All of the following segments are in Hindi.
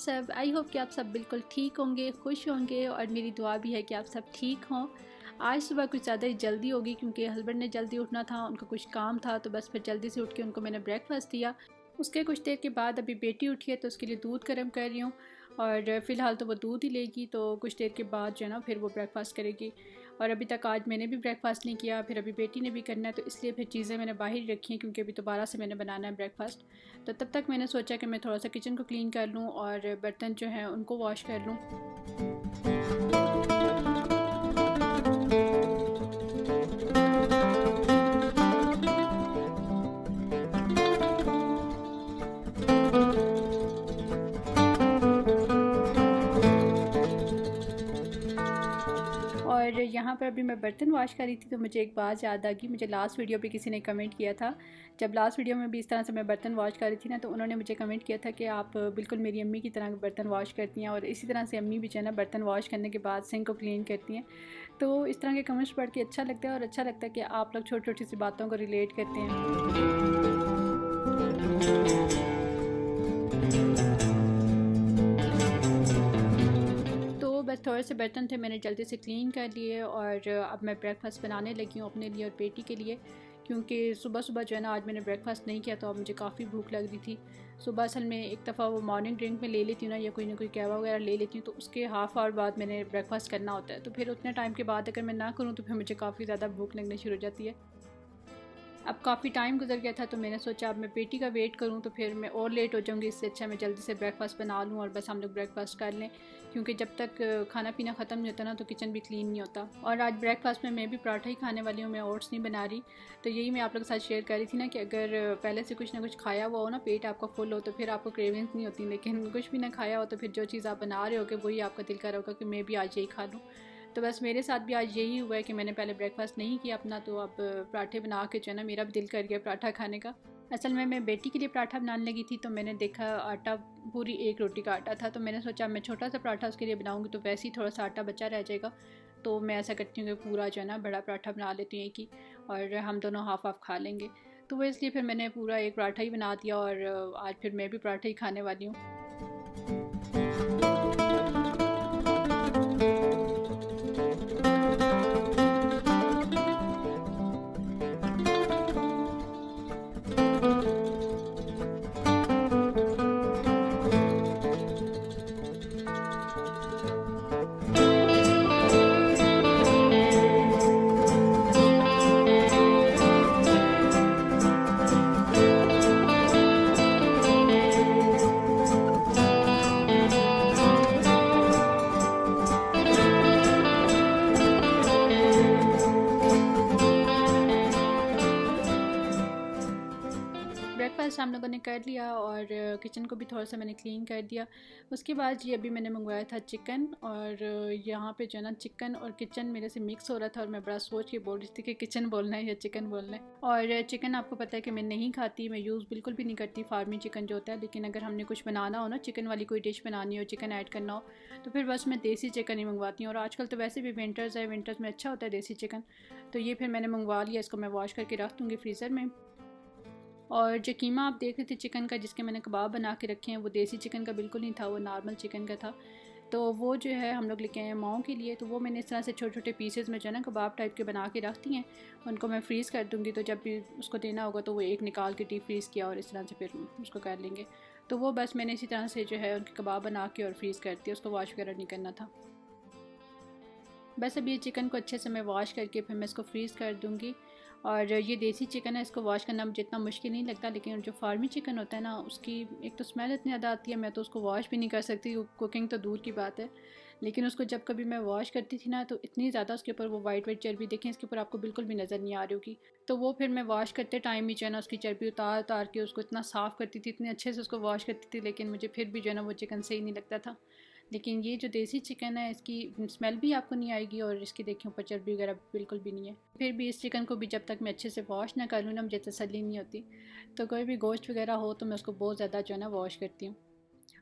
सब। आई होप कि आप सब बिल्कुल ठीक होंगे, खुश होंगे और मेरी दुआ भी है कि आप सब ठीक हों। आज सुबह कुछ ज़्यादा ही जल्दी होगी क्योंकि हस्बैंड ने जल्दी उठना था, उनका कुछ काम था, तो बस फिर जल्दी से उठ के उनको मैंने ब्रेकफास्ट दिया। उसके कुछ देर के बाद अभी बेटी उठी है तो उसके लिए दूध गर्म कर रही हूँ और फ़िलहाल तो वो दूध ही लेगी, तो कुछ देर के बाद जो है ना फिर वो ब्रेकफास्ट करेगी। और अभी तक आज मैंने भी ब्रेकफास्ट नहीं किया, फिर अभी बेटी ने भी करना है, तो इसलिए फिर चीज़ें मैंने बाहर ही रखी हैं क्योंकि अभी दोबारा से मैंने बनाना है ब्रेकफास्ट। तो तब तक मैंने सोचा कि मैं थोड़ा सा किचन को क्लीन कर लूँ और बर्तन जो हैं उनको वॉश कर लूँ। और यहाँ पर अभी मैं बर्तन वॉश कर रही थी तो मुझे एक बात याद आ गई। मुझे लास्ट वीडियो पे किसी ने कमेंट किया था, जब लास्ट वीडियो में भी इस तरह से मैं बर्तन वॉश कर रही थी ना, तो उन्होंने मुझे कमेंट किया था कि आप बिल्कुल मेरी अम्मी की तरह बर्तन वॉश करती हैं और इसी तरह से अम्मी भी जो है ना बर्तन वॉश करने के बाद सिंक को क्लीन करती हैं। तो इस तरह के कमेंट्स पढ़ के अच्छा लगता है और अच्छा लगता है कि आप लोग छोटी छोटी सी बातों को रिलेट करते हैं। बस थोड़े से बर्तन थे, मैंने जल्दी से क्लीन कर लिए और अब मैं ब्रेकफास्ट बनाने लगी हूँ अपने लिए और बेटी के लिए, क्योंकि सुबह सुबह जो है ना आज मैंने ब्रेकफास्ट नहीं किया तो अब मुझे काफ़ी भूख लग रही थी। सुबह असल में एक दफ़ा वो मॉर्निंग ड्रिंक में ले लेती हूँ ना या कोई कहवा वगैरह ले लेती हूँ, तो उसके हाफ़ आवर बाद मैंने ब्रेकफास्ट करना होता है, तो फिर उतने टाइम के बाद अगर मैं ना करूँ तो फिर मुझे काफ़ी ज़्यादा भूख लगनी शुरू हो जाती है। अब काफ़ी टाइम गुजर गया था तो मैंने सोचा अब मैं बेटी का वेट करूं तो फिर मैं और लेट हो जाऊंगी, इससे अच्छा मैं जल्दी से ब्रेकफास्ट बना लूं और बस हम लोग ब्रेकफास्ट कर लें, क्योंकि जब तक खाना पीना ख़त्म नहीं होता ना तो किचन भी क्लीन नहीं होता। और आज ब्रेकफास्ट में मैं भी पराठा ही खाने वाली हूँ, मैं ओट्स नहीं बना रही। तो यही मैं आप लोगों के साथ शेयर कर रही थी ना कि अगर पहले से कुछ ना कुछ खाया हुआ हो ना, पेट आपका फुल हो, तो फिर आपको क्रेविंग्स नहीं होती, लेकिन कुछ भी ना खाया हो तो फिर जो चीज़ आप बना रहे हो वही आपका दिल कर रहा होगा कि मैं भी आज यही खा लूँ। तो बस मेरे साथ भी आज यही हुआ है कि मैंने पहले ब्रेकफास्ट नहीं किया अपना, तो अब पराठे बना के जो है ना मेरा भी दिल कर गया पराठा खाने का। असल में मैं बेटी के लिए पराठा बनाने लगी थी तो मैंने देखा आटा पूरी एक रोटी का आटा था, तो मैंने सोचा मैं छोटा सा पराठा उसके लिए बनाऊंगी तो वैसे ही थोड़ा सा आटा बचा रह जाएगा। तो मैं ऐसा करती हूँ कि पूरा जो है ना बड़ा पराठा बना लेती हूँ एक ही, और हम दोनों हाफ़ हाफ़ खा लेंगे। तो वो इसलिए फिर मैंने पूरा एक पराठा ही बना दिया और आज फिर मैं भी पराठा ही खाने वाली हूँ। ब्रेकफास्ट हम लोगों ने कर लिया और किचन को भी थोड़ा सा मैंने क्लीन कर दिया। उसके बाद ये अभी मैंने मंगवाया था चिकन, और यहाँ पे जो है ना चिकन और किचन मेरे से मिक्स हो रहा था और मैं बड़ा सोच के बोल रही थी कि किचन बोलना है या चिकन बोलना है। और चिकन आपको पता है कि मैं नहीं खाती, मैं यूज़ बिल्कुल भी नहीं करती फार्मी चिकन जो होता है, लेकिन अगर हमने कुछ बनाना हो ना, चिकन वाली कोई डिश बनानी हो, चिकन ऐड करना हो, तो फिर बस मैं देसी चिकन ही मंगवाती हूँ। और आजकल तो वैसे भी विंटर्स है, विंटर्स में अच्छा होता है देसी चिकन, तो ये फिर मैंने मंगवा लिया। इसको मैं वॉश करके रख दूँगी फ्रीज़र में। और जो कीमा आप देख रहे थे चिकन का जिसके मैंने कबाब बना के रखे हैं, वो देसी चिकन का बिल्कुल नहीं था, वो नॉर्मल चिकन का था। तो वो जो है हम लोग लेके आए हैं माओ के लिए, तो वो मैंने इस तरह से छोटे छोटे पीसेस में जो है ना कबाब टाइप के बना के रख दिए हैं। उनको मैं फ्रीज़ कर दूँगी, तो जब भी उसको देना होगा तो वो एक निकाल के डीप फ्रीज़ किया और इस तरह से फिर उसको कर लेंगे। तो वो बस मैंने इसी तरह से जो है उनके कबाब बना के और फ्रीज़ कर दिया, उसको वॉश वगैरह नहीं करना था। बस अभी ये चिकन को अच्छे से मैं वॉश करके फिर मैं इसको फ्रीज़ कर दूँगी। और ये देसी चिकन है, इसको वॉश करना मुझे इतना मुश्किल नहीं लगता, लेकिन जो फार्मी चिकन होता है ना उसकी एक तो स्मेल इतनी ज़्यादा आती है, मैं तो उसको वॉश भी नहीं कर सकती, कुकिंग तो दूर की बात है। लेकिन उसको जब कभी मैं वॉश करती थी ना तो इतनी ज़्यादा उसके ऊपर वो वाइट वाइट चर्बी, देखें इसके ऊपर आपको बिल्कुल भी नज़र नहीं आ रही होगी, तो वो फिर मैं वॉश करते टाइम ही जो है ना उसकी चर्बी उतार उतार के उसको इतना साफ़ करती थी, इतने अच्छे से उसको वॉश करती थी, लेकिन मुझे फिर भी जो है ना वो चिकन सही नहीं लगता था। लेकिन ये जो देसी चिकन है इसकी स्मेल भी आपको नहीं आएगी और इसकी देखिए ऊपर चर्बी वगैरह बिल्कुल भी नहीं है। फिर भी इस चिकन को भी जब तक मैं अच्छे से वॉश ना कर लूँ ना मुझे तसल्ली नहीं होती। तो कोई भी गोश्त वगैरह हो तो मैं उसको बहुत ज़्यादा जो है ना वॉश करती हूँ।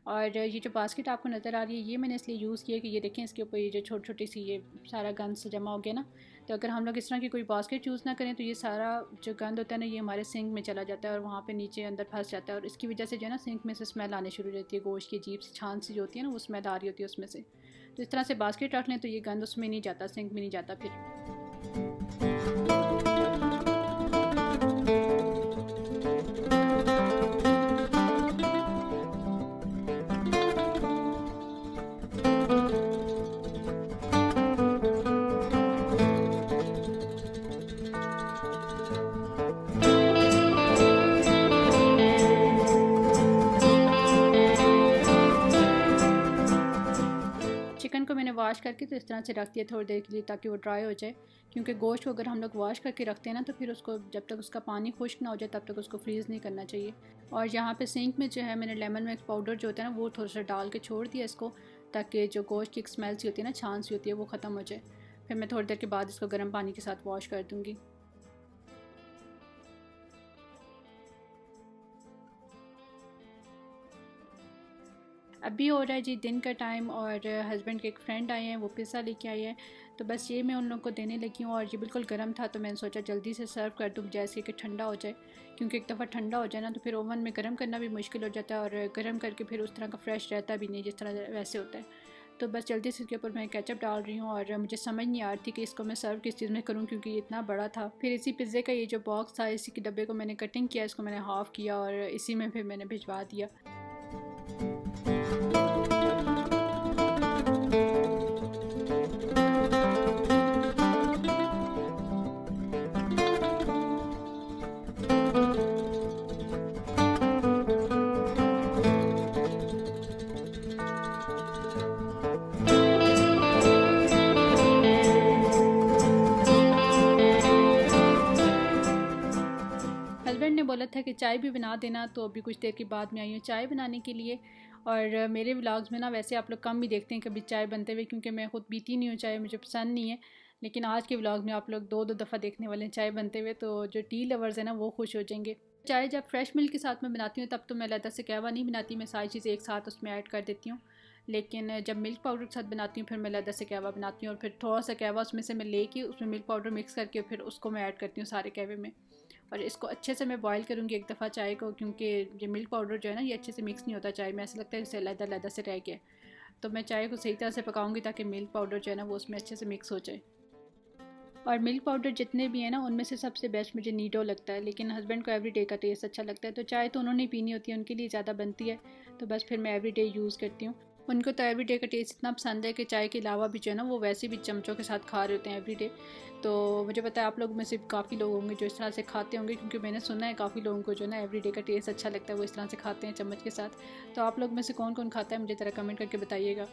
और ये जो बास्केट आपको नज़र आ रही है ये मैंने इसलिए यूज़ किया कि ये देखें इसके ऊपर ये जो छोटी छोटी सी ये सारा गंद से जमा हो गया ना, तो अगर हम लोग इस तरह की कोई बास्केट यूज़ ना करें तो ये सारा जो गंद होता है ना ये हमारे सिंक में चला जाता है और वहाँ पे नीचे अंदर फंस जाता है, और इसकी वजह से जो है ना सिंक में से स्मेल आने शुरू हो जाती है, गोश्त की अजीब सी छान सी जो होती है ना वो स्मेल आ रही होती है उसमें से। तो इस तरह से बास्केट रख लें तो ये गंद उसमें नहीं जाता, सिंक में नहीं जाता फिर। चिकन को मैंने वॉश करके तो इस तरह से रख दिया थोड़ी देर के लिए ताकि वो ड्राई हो जाए, क्योंकि गोश्त को अगर हम लोग वॉश करके रखते हैं ना तो फिर उसको जब तक उसका पानी खुश्क ना हो जाए तब तक उसको फ्रीज़ नहीं करना चाहिए। और यहाँ पे सिंक में जो है मैंने लेमन मिक्स पाउडर जो होता है ना वो थोड़ा सा डाल के छोड़ दिया इसको, ताकि जो गोश्त की एक स्मेल सी होती है ना, छान सी होती है, वो ख़त्म हो जाए। फिर मैं थोड़ी देर के बाद इसको गर्म पानी के साथ वॉश कर दूँगी। अभी हो रहा है जी दिन का टाइम, और हस्बैंड के एक फ्रेंड आए हैं, वो पिज़्ज़ा लेके आए हैं, तो बस ये मैं उन लोगों को देने लगी हूँ। और ये बिल्कुल गर्म था तो मैंने सोचा जल्दी से सर्व कर दूँ जैसे कि ठंडा हो जाए, क्योंकि एक दफ़ा ठंडा हो जाए ना तो फिर ओवन में गर्म करना भी मुश्किल हो जाता है, और गर्म करके फिर उस तरह का फ्रेश रहता भी नहीं जिस तरह वैसे होता है। तो बस जल्दी से इसके ऊपर मैं केचप डाल रही हूँ, और मुझे समझ नहीं आ रही थी कि इसको मैं सर्व किस चीज़ में करूँ क्योंकि ये इतना बड़ा था। फिर इसी पिज़्ज़े का ये जो बॉक्स था इसी के डब्बे को मैंने कटिंग किया, इसको मैंने हाफ़ किया और इसी में फिर मैंने भिजवा दिया। हस्बैंड ने बोला था कि चाय भी बना देना, तो अभी कुछ देर के बाद मैं आई हूँ चाय बनाने के लिए। और मेरे व्लॉग्स में ना वैसे आप लोग कम ही देखते हैं कभी चाय बनते हुए, क्योंकि मैं खुद पीती नहीं हूँ चाय, मुझे पसंद नहीं है। लेकिन आज के व्लॉग में आप लोग दो दो दफ़ा देखने वाले हैं चाय बनते हुए, तो जो टी लवर्स हैं ना वो खुश हो जाएंगे। चाय जब फ्रेश मिल्क के साथ में बनाती हूँ तब तो मैं अलग से कहवा नहीं बनाती, मैं सारी चीज़ें एक साथ उसमें ऐड कर देती हूँ। लेकिन जब मिल्क पाउडर के साथ बनाती हूँ फिर मैं अलग से कहवा बनाती हूँ, और फिर थोड़ा सा कहवा उसमें से मैं लेके उसमें मिल्क पाउडर मिक्स करके फिर उसको मैं ऐड करती हूँ सारे कहवे में। और इसको अच्छे से मैं बॉईल करूँगी एक दफ़ा चाय को, क्योंकि ये मिल्क पाउडर जो है ना ये अच्छे से मिक्स नहीं होता चाय में, ऐसा लगता है जैसे लहदा से रह गया। तो मैं चाय को सही तरह से पकाऊंगी ताकि मिल्क पाउडर जो है ना वो उसमें अच्छे से मिक्स हो जाए। और मिल्क पाउडर जितने भी हैं ना उनमें से सबसे बेस्ट मुझे नीडो लगता है, लेकिन हस्बैंड को एवरीडे का टेस्ट अच्छा लगता है, तो चाय तो उन्होंने पीनी होती है, उनके लिए ज़्यादा बनती है, तो बस फिर मैं एवरीडे यूज़ करती हूँ। उनको तो एवरीडे का टेस्ट इतना पसंद है कि चाय के अलावा भी जो है ना वो वैसे भी चमचों के साथ खा रहे होते हैं एवरीडे। तो मुझे पता है आप लोग में से काफ़ी लोग होंगे जो इस तरह से खाते होंगे, क्योंकि मैंने सुना है काफ़ी लोगों को जो है ना एवरीडे का टेस्ट अच्छा लगता है, वो इस तरह से खाते हैं चम्मच के साथ। तो आप लोग में से कौन कौन खाता है मुझे ज़रा कमेंट करके बताइएगा।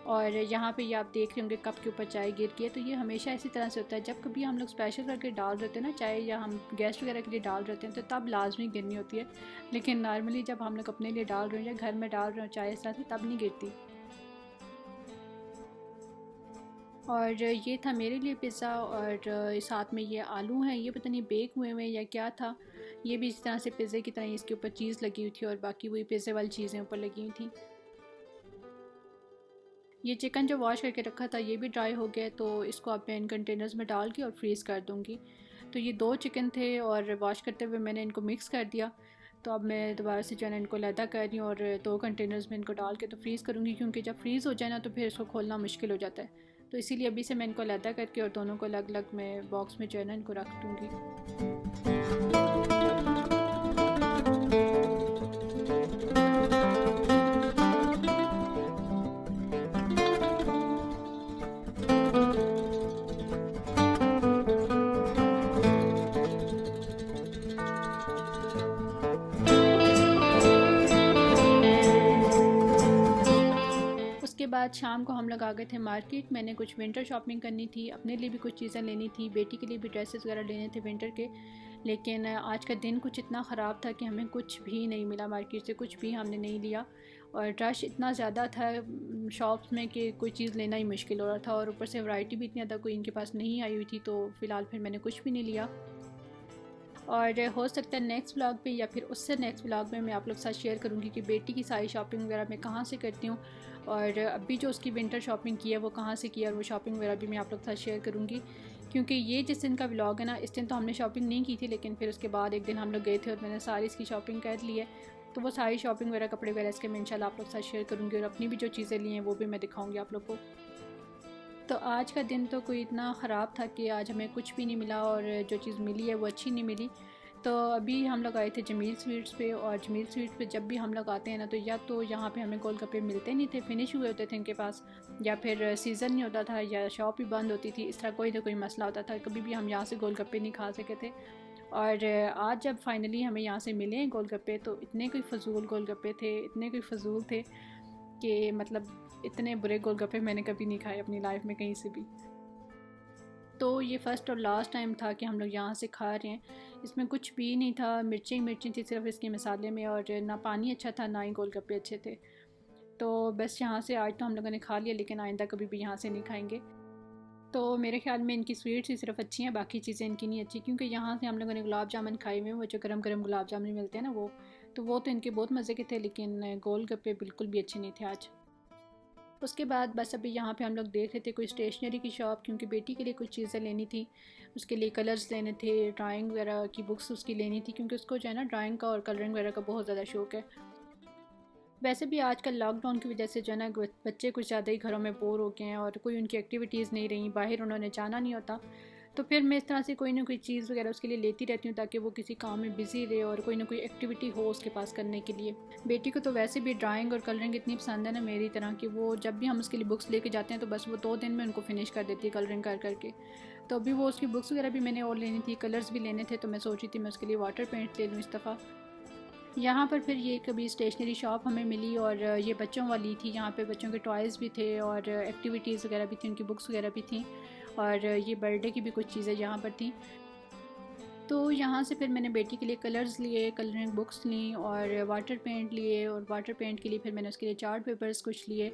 और यहाँ पे ये आप देख रहे होंगे कप के ऊपर चाय गिर गई है, तो ये हमेशा इसी तरह से होता है, जब कभी हम लोग स्पेशल करके डाल रहे हैं ना चाय, या हम गेस्ट वगैरह के लिए डाल रहे हैं तो तब लाजमी गिरनी होती है। लेकिन नॉर्मली जब हम लोग अपने लिए डाल रहे हैं या घर में डाल रहे हो चाय इस तरह से तब नहीं गिरती। और ये था मेरे लिए पिज़्ज़ा, और साथ में ये आलू हैं, ये पता नहीं बेक हुए हुए या क्या था। ये भी इस तरह से पिज़्ज़े की तरह इसके ऊपर चीज़ लगी हुई थी, और बाकी वही पिज़्ज़े वाली चीज़ें ऊपर लगी हुई थी। ये चिकन जो वॉश करके रखा था ये भी ड्राई हो गया, तो इसको अब मैं इन कंटेनर्स में डाल के और फ्रीज़ कर दूँगी। तो ये 2 चिकन थे और वॉश करते हुए मैंने इनको मिक्स कर दिया। तो अब मैं दोबारा से जो है ना इनको अलहदा कर रही हूँ और 2 कंटेनर्स में इनको डाल के तो फ्रीज़ करूँगी, क्योंकि जब फ्रीज़ हो जाए ना तो फिर इसको खोलना मुश्किल हो जाता है। तो इसीलिए अभी से मैं इनको अलहदा करके और दोनों को अलग अलग मैं बॉक्स में जो है ना इनको रख दूँगी। उसके बाद शाम को हम लोग आ गए थे मार्केट। मैंने कुछ विंटर शॉपिंग करनी थी, अपने लिए भी कुछ चीज़ें लेनी थी, बेटी के लिए भी ड्रेसेस वगैरह लेने थे विंटर के। लेकिन आज का दिन कुछ इतना ख़राब था कि हमें कुछ भी नहीं मिला, मार्केट से कुछ भी हमने नहीं लिया। और रश इतना ज़्यादा था शॉप्स में कि कोई चीज़ लेना ही मुश्किल हो रहा था, और ऊपर से वैरायटी भी इतनी ज़्यादा कोई इनके पास नहीं आई हुई थी, तो फ़िलहाल फिर मैंने कुछ भी नहीं लिया। और हो सकता है नेक्स्ट व्लॉग पे या फिर उससे नेक्स्ट व्लॉग में मैं आप लोग के साथ शेयर करूँगी कि बेटी की सारी शॉपिंग वगैरह मैं कहाँ से करती हूँ, और अभी जो उसकी विंटर शॉपिंग की है वो कहाँ से की है, और वो शॉपिंग वगैरह भी मैं आप लोग के साथ शेयर करूँगी। क्योंकि ये जिस दिन का व्लॉग है ना, इस दिन तो हमने शॉपिंग नहीं की थी, लेकिन फिर उसके बाद एक दिन हम लोग गए थे और मैंने सारी इसकी शॉपिंग कर ली है। तो वो सारी शॉपिंग वगैरह, कपड़े वगैरह इसके मैं इंशाल्लाह आप लोग के साथ शेयर करूँगी, और अपनी भी जो चीज़ें ली हैं वो भी मैं दिखाऊँगी आप लोग को। तो आज का दिन तो कोई इतना ख़राब था कि आज हमें कुछ भी नहीं मिला, और जो चीज़ मिली है वो अच्छी नहीं मिली। तो अभी हम लोग आए थे जमील स्वीट्स पे, और जमील स्वीट्स पे जब भी हम लोग आते हैं ना, तो या तो यहाँ पे हमें गोलगप्पे मिलते नहीं थे, फिनिश हुए होते थे इनके पास, या फिर सीज़न नहीं होता था, या शॉप ही बंद होती थी। इस तरह कोई ना कोई मसला होता था, कभी भी हम यहाँ से गोलगप्पे नहीं खा सके थे। और आज जब फाइनली हमें यहाँ से मिले गोलगप्पे, तो इतने कोई फ़जूल गोलगप्पे थे, इतने कोई फ़जूल थे कि मतलब इतने बुरे गोलगप्पे मैंने कभी नहीं खाए अपनी लाइफ में कहीं से भी। तो ये फ़र्स्ट और लास्ट टाइम था कि हम लोग यहाँ से खा रहे हैं। इसमें कुछ भी नहीं था, मिर्चें ही मिर्चें थी सिर्फ इसके मसाले में, और ना पानी अच्छा था ना ही गोलगप्पे अच्छे थे। तो बस यहाँ से आज तो हम लोगों ने खा लिया, लेकिन आइंदा कभी भी यहाँ से नहीं खाएंगे। तो मेरे ख्याल में इनकी स्वीट्स ही सिर्फ अच्छी हैं, बाकी चीज़ें इनकी नहीं अच्छी। क्योंकि यहाँ से हम लोगों ने गुलाब जामुन खाए हुए हैं, वो जो गरम गरम गुलाब जामुन मिलते हैं ना, वो तो इनके बहुत मज़े के थे, लेकिन गोलगप्पे बिल्कुल भी अच्छे नहीं थे आज। उसके बाद बस अभी यहाँ पे हम लोग देख रहे थे कोई स्टेशनरी की शॉप, क्योंकि बेटी के लिए कुछ चीज़ें लेनी थी, उसके लिए कलर्स लेने थे, ड्राइंग वगैरह की बुक्स उसकी लेनी थी, क्योंकि उसको जो है ना ड्राइंग का और कलरिंग वगैरह का बहुत ज़्यादा शौक़ है। वैसे भी आजकल लॉकडाउन की वजह से जो है ना बच्चे कुछ ज़्यादा ही घरों में बोर हो गए हैं, और कोई उनकी एक्टिविटीज़ नहीं रही, बाहर उन्होंने जाना नहीं होता। तो फिर मैं इस तरह से कोई ना कोई चीज़ वगैरह उसके लिए लेती रहती हूँ, ताकि वो किसी काम में बिज़ी रहे और कोई ना कोई एक्टिविटी हो उसके पास करने के लिए। बेटी को तो वैसे भी ड्राइंग और कलरिंग इतनी पसंद है ना मेरी तरह की, वो जब भी हम उसके लिए बुक्स लेके जाते हैं तो बस वो 2 दिन में उनको फिनिश कर देती है कलरिंग कर करके। तो अभी वो उसकी बुक्स वगैरह भी मैंने और लेनी थी, कलर्स भी लेने थे, तो मैं सोच रही थी मैं उसके लिए वाटर पेंट ले लूँ इस दफ़ा। यहाँ पर फिर ये कभी स्टेशनरी शॉप हमें मिली, और ये बच्चों वाली थी। यहाँ पे बच्चों के टॉयज़ भी थे, और एक्टिविटीज़ वगैरह भी थी, उनकी बुक्स वगैरह भी थी, और ये बर्थडे की भी कुछ चीज़ें यहाँ पर थी। तो यहाँ से फिर मैंने बेटी के लिए कलर्स लिए, कलरिंग बुक्स ली, और वाटर पेंट लिए, और वाटर पेंट के लिए फिर मैंने उसके लिए चार्ट पेपर्स कुछ लिए,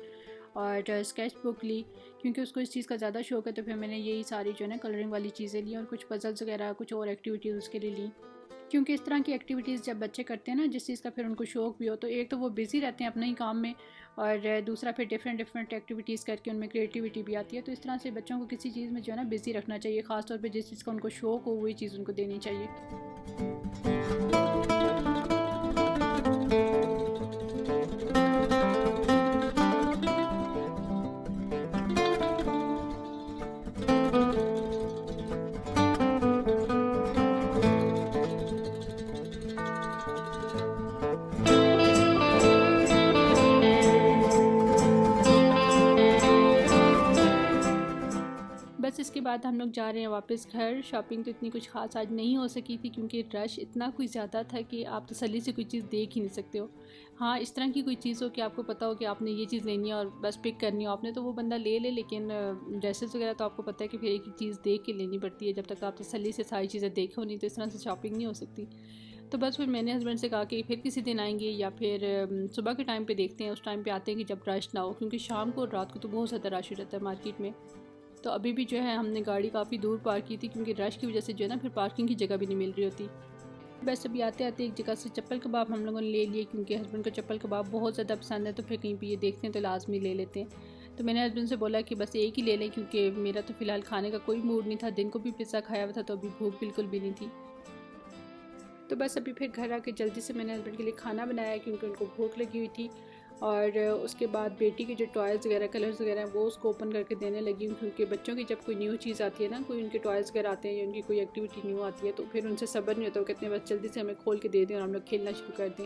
और स्केच बुक ली, क्योंकि उसको इस चीज़ का ज़्यादा शौक़ है। तो फिर मैंने यही सारी जो है ना कलरिंग वाली चीज़ें ली, और कुछ पजल्स वगैरह कुछ और एक्टिविटीज़ उसके लिए ली। क्योंकि इस तरह की एक्टिविटीज़ जब बच्चे करते हैं ना, जिस चीज़ का फिर उनको शौक़ भी हो, तो एक तो वो बिज़ी रहते हैं अपने ही काम में, और दूसरा फिर डिफरेंट एक्टिविटीज़ करके उनमें क्रिएटिविटी भी आती है। तो इस तरह से बच्चों को किसी चीज़ में जो है ना बिज़ी रखना चाहिए, ख़ास तौर पे जिस चीज़ का उनको शौक़ हो वही चीज़ उनको देनी चाहिए। बस इसके बाद हम लोग जा रहे हैं वापस घर। शॉपिंग तो इतनी कुछ ख़ास आज नहीं हो सकी थी, क्योंकि रश इतना कोई ज़्यादा था कि आप तसल्ली से कोई चीज़ देख ही नहीं सकते हो। हाँ, इस तरह की कोई चीज़ हो कि आपको पता हो कि आपने ये चीज़ लेनी है और बस पिक करनी हो आपने, तो वो बंदा ले ले, लेकिन ड्रेसेस वगैरह तो आपको पता है कि फिर एक ही चीज़ देख के लेनी पड़ती है, जब तक आप तसल्ली से सारी चीज़ें देखो नहीं, तो इस तरह से शॉपिंग नहीं हो सकती। तो बस फिर मैंने हस्बैंड से कहा कि फिर किसी दिन आएंगे, या फिर सुबह के टाइम पे देखते हैं, उस टाइम पे आते हैं कि जब रश ना हो, क्योंकि शाम को और रात को तो बहुत ज़्यादा रश हो जाता है मार्केट में। तो अभी भी जो है हमने गाड़ी काफ़ी दूर पार्क की थी, क्योंकि रश की वजह से जो है ना फिर पार्किंग की जगह भी नहीं मिल रही होती। बस अभी आते आते एक जगह से चप्पल कबाब हम लोगों ने ले लिए, क्योंकि हस्बैंड को चप्पल कबाब बहुत ज़्यादा पसंद है, तो फिर कहीं भी ये देखते हैं तो लाजमी ले लेते हैं। तो मैंने हस्बैंड से बोला कि बस एक ही ले लें, क्योंकि मेरा तो फ़िलहाल खाने का कोई मूड नहीं था, दिन को भी पिज़्ज़ा खाया हुआ था, तो अभी भूख बिल्कुल भी नहीं थी। तो बस अभी फिर घर आके जल्दी से मैंने हस्बैंड के लिए खाना बनाया, क्योंकि उनको भूख लगी हुई थी। और उसके बाद बेटी के जो टॉयज़ वगैरह कलर्स वगैरह हैं वो उसको ओपन करके देने लगी हूँ, क्योंकि बच्चों की जब कोई न्यू चीज़ आती है ना, कोई उनके टॉयज़ वगैरह आते हैं या उनकी कोई एक्टिविटी न्यू आती है, तो फिर उनसे सब्र नहीं होता, वो कहते हैं बस जल्दी से हमें खोल के दे दें और हम लोग खेलना शुरू कर दें।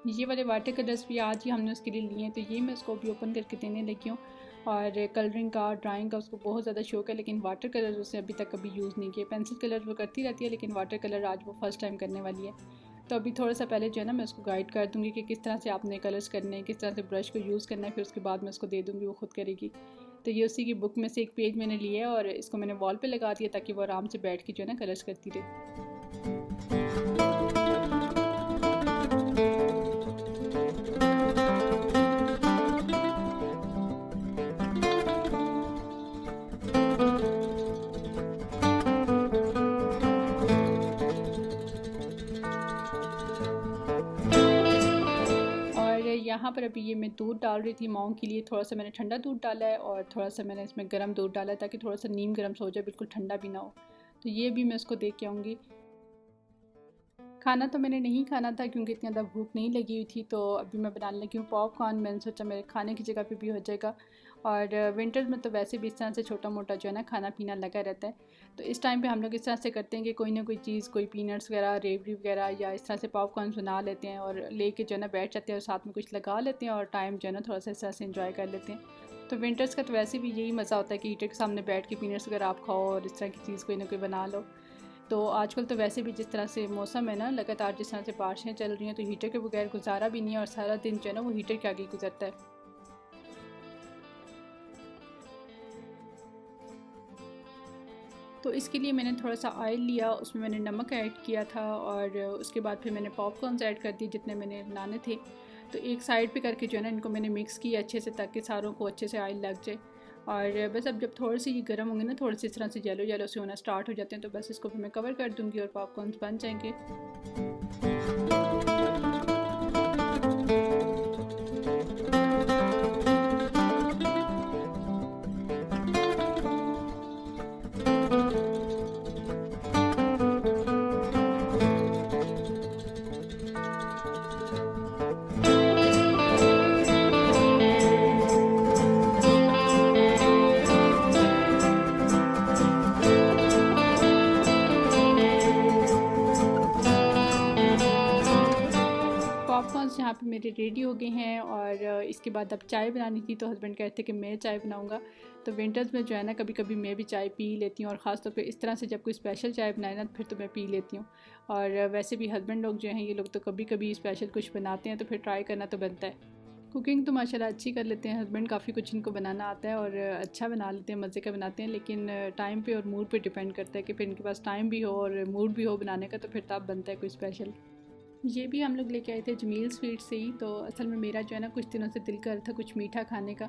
ये वाले वाटर कलर्स भी आज ही हमने उसके लिए लिए हैं, तो ये मैं उसको भी ओपन करके देने लगी हूँ। और कलरिंग का, ड्राइंग का उसको बहुत ज़्यादा शौक है, लेकिन वाटर कलर उसने अभी तक कभी यूज़ नहीं किया। पेंसिल कलर वो करती रहती है, लेकिन वाटर कलर आज वो फ़र्स्ट टाइम करने वाली है। तो अभी थोड़ा सा पहले जो है ना मैं उसको गाइड कर दूँगी कि किस तरह से आपने कलर्स करने हैं, किस तरह से ब्रश को यूज़ करना है, फिर उसके बाद मैं उसको दे दूँगी, वो खुद करेगी। तो ये उसी की बुक में से एक पेज मैंने लिया है, और इसको मैंने वॉल पे लगा दिया ताकि वो आराम से बैठ के जो है ना कलर्स करती रहे। यहाँ पर अभी ये मैं दूध डाल रही थी माओं के लिए। थोड़ा सा मैंने ठंडा दूध डाला है और थोड़ा सा मैंने इसमें गर्म दूध डाला है ताकि थोड़ा सा नीम गर्म सा हो जाए, बिल्कुल ठंडा भी ना हो। तो ये भी मैं उसको दे के आऊँगी। खाना तो मैंने नहीं खाना था क्योंकि इतनी ज़्यादा भूख नहीं लगी हुई थी। तो अभी मैं बनाने लगी हूँ पॉपकॉर्न। मैंने सोचा मेरे खाने की जगह पे भी हो जाएगा। और विंटर्स में तो वैसे भी इस तरह से छोटा मोटा जो है ना खाना पीना लगा रहता है। तो इस टाइम पे हम लोग इस तरह से करते हैं कि कोई ना कोई चीज़, कोई पीनट्स वगैरह, रेवड़ी वगैरह या इस तरह से पॉपकॉर्न बना लेते हैं और लेके जो है ना बैठ जाते हैं और साथ में कुछ लगा लेते हैं और टाइम जो है ना थोड़ा सा इस तरह से इंजॉय कर लेते हैं। तो विंटर्स का तो वैसे भी यही मज़ा होता है कि हीटर के सामने बैठ के पीनट्स वगैरह आप खाओ और इस तरह की चीज़ कोई ना कोई बना लो। तो आजकल तो वैसे भी जिस तरह से मौसम है ना, लगातार जिस तरह से बारिशें चल रही हैं, तो हीटर के बगैर गुजारा भी नहीं है और सारा दिन जो है ना वो हीटर के आगे गुजरता है। तो इसके लिए मैंने थोड़ा सा ऑयल लिया, उसमें मैंने नमक ऐड किया था और उसके बाद फिर मैंने पॉपकॉर्न्स ऐड कर दिए जितने मैंने बनाने थे। तो एक साइड पे करके जो है ना इनको मैंने मिक्स किया अच्छे से ताकि सारों को अच्छे से ऑयल लग जाए। और बस अब जब थोड़े से ये गर्म होंगे ना, थोड़े से इस तरह से येलो येलो से होना स्टार्ट हो जाते हैं, तो बस इसको फिर मैं कवर कर दूँगी और पॉपकॉर्न्स बन जाएंगे। पॉपकॉर्न्स यहाँ पे मेरे रेडी हो गए हैं और इसके बाद अब चाय बनानी थी। तो हस्बैंड कहते थे कि मैं चाय बनाऊँगा। तो विंटर्स में जो है ना कभी कभी मैं भी चाय पी लेती हूँ और ख़ास तौर पे इस तरह से जब कोई स्पेशल चाय बनाए ना फिर तो मैं पी लेती हूँ। और वैसे भी हस्बैंड लोग जो हैं ये लोग तो कभी कभी स्पेशल कुछ बनाते हैं तो फिर ट्राई करना तो बनता है। कुकिंग तो माशाल्लाह अच्छी कर लेते हैं हस्बैंड, काफ़ी कुछ इनको बनाना आता है और अच्छा बना लेते हैं, मज़े का बनाते हैं। लेकिन टाइम पे और मूड पे डिपेंड करता है कि फिर इनके पास टाइम भी हो और मूड भी हो बनाने का, तो फिर तब बनता है कोई स्पेशल। ये भी हम लोग लेके आए थे जमील स्वीट से ही। तो असल में मेरा जो है ना कुछ दिनों से दिल कर रहा था कुछ मीठा खाने का।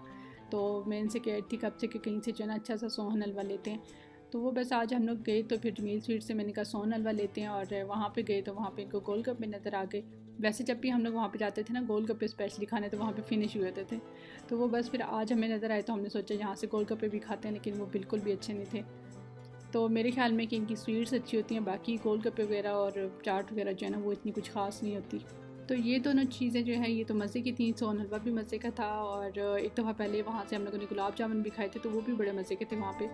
तो मैं इनसे कह रही थी कब से कि कहीं से जो है ना अच्छा सा सोहन हलवा लेते हैं। तो वो बस आज हम लोग गए तो फिर जमील स्वीट से मैंने कहा सोहन हलवा लेते हैं। और वहाँ पे गए तो वहाँ पे इनको गोलगप्पे नज़र आ गए। वैसे जब भी हम लोग वहाँ पे जाते थे ना गोलगप्पे स्पेशली खाने, तो वहाँ पे फिनिश हुए होते थे। तो वो बस फिर आज हमें नज़र आए तो हमने सोचा यहाँ से गोलगप्पे भी खाते हैं, लेकिन वो बिल्कुल भी अच्छे नहीं थे। तो मेरे ख्याल में कि इनकी स्वीट्स अच्छी होती हैं, बाकी गोलगप्पे वगैरह और चाट वगैरह जो है ना वो इतनी कुछ ख़ास नहीं होती। तो ये दोनों चीज़ें जो है ये तो मज़े की थी। सोहन हलवा भी मज़े का था और एक दफ़ा पहले वहाँ से हम लोगों ने गुलाब जामुन भी खाए थे, तो वो भी बड़े मज़े के थे वहाँ पे।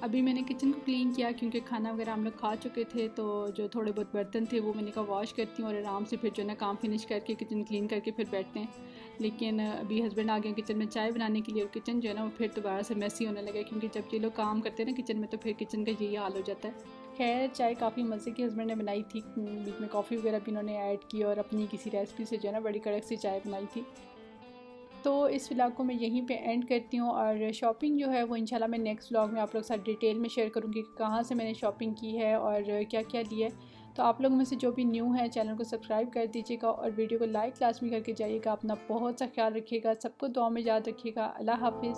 अभी मैंने किचन को क्लीन किया क्योंकि खाना वगैरह हम लोग खा चुके थे। तो जो थोड़े बहुत बर्तन थे वो मैंने कहा वॉश करती हूँ और आराम से फिर जो है ना काम फिनिश करके किचन क्लीन करके फिर बैठते हैं। लेकिन अभी हस्बैंड आ गए किचन में चाय बनाने के लिए और किचन जो है ना वो फिर दोबारा से मैसी होने लगा, क्योंकि जब ये लोग काम करते हैं ना किचन में तो फिर किचन का यही हाल हो जाता है। खैर चाय काफ़ी मज़े की हस्बैंड ने बनाई थी, बीच में कॉफ़ी वगैरह भी इन्होंने ऐड की और अपनी किसी रेसिपी से जो है ना बड़ी कड़क सी चाय बनाई थी। तो इस व्लॉग को मैं यहीं पे एंड करती हूँ और शॉपिंग जो है वो इंशाल्लाह मैं नेक्स्ट व्लॉग में आप लोग के साथ डिटेल में शेयर करूँगी कि कहाँ से मैंने शॉपिंग की है और क्या क्या लिया है। तो आप लोगों में से जो भी न्यू है चैनल को सब्सक्राइब कर दीजिएगा और वीडियो को लाइक लाजमी करके जाइएगा। अपना बहुत सा ख्याल रखिएगा, सबको दुआ में याद रखिएगा। अल्लाह हाफिज़।